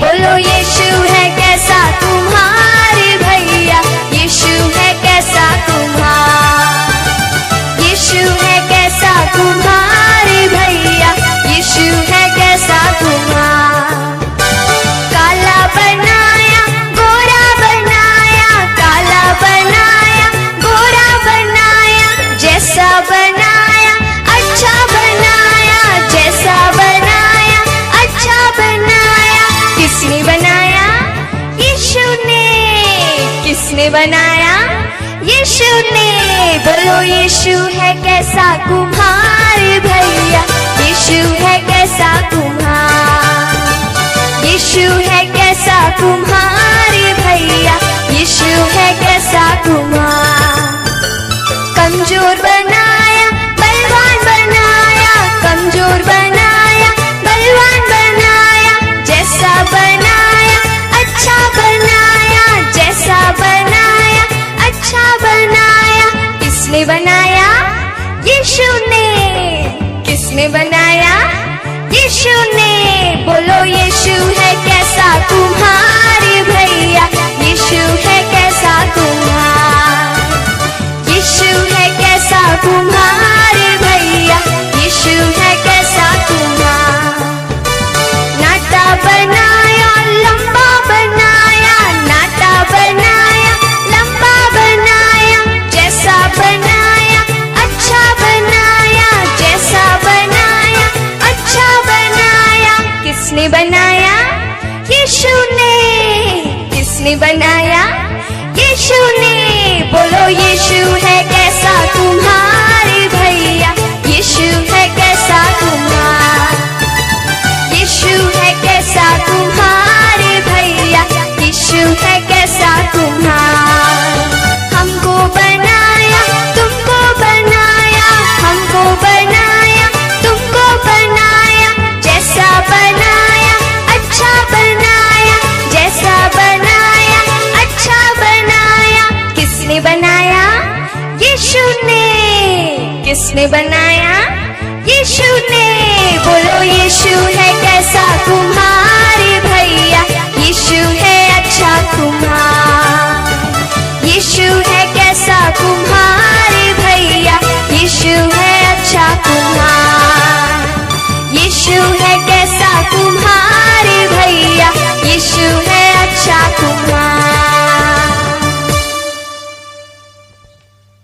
बोलो यीशु है कैसा तुम्हारे भैया, यीशु है कैसा यीशु है कैसा तुम्हारे भैया, यीशु है कैसा काला बनाया गोरा बनाया, काला बनाया गोरा बनाया, जैसा बनाया अच्छा बनाया, जैसा बनाया अच्छा बनाया। किसने बनाया? यीशु ने। किसने बनाया? यीशु ने। बोलो यीशु है कैसा तुम्हारे भैया, यीशु है कैसा यीशु है कैसा तुम्हारे भैया, यीशु है कैसा कमजोर बनाया बलवान बनाया, कमजोर बनाया बलवान बनाया, जैसा बनाया अच्छा बनाया, जैसा बनाया अच्छा बनाया। किसने बनाया? यीशु ने। किसने बनाया? यीशु ने। बोलो यीशु है कैसा तुम्हारे भैया, यीशु है कैसा यीशु है कैसा तुम्हारे भैया, यीशु है कैसा नाटा बनाया लंबा बनाया, नाटा बनाया लंबा बनाया, जैसा बनाया अच्छा बनाया, जैसा बनाया अच्छा बनाया। किसने बनाया? यीशु ने। किसने बनाया? यीशु ने। बोलो यीशु है कैसा तुम्हारे भैया, यीशु है कैसा यीशु है कैसा तुम्हारे भैया, यीशु है कैसा हमको बनाया तुमको बनाया, हमको बनाया तुमको बनाया, जैसा बनाया अच्छा बनाया, जैसा बनाया अच्छा बनाया। किसने बनाया? यीशु ने। किसने बनाया? यीशु ने। बोलो यीशु है कैसा तुम्हारे भैया, यीशु है अच्छा यीशु है कैसा तुम्हारे भैया, यीशु है अच्छा यीशु है कैसा तुम्हारे भैया, यीशु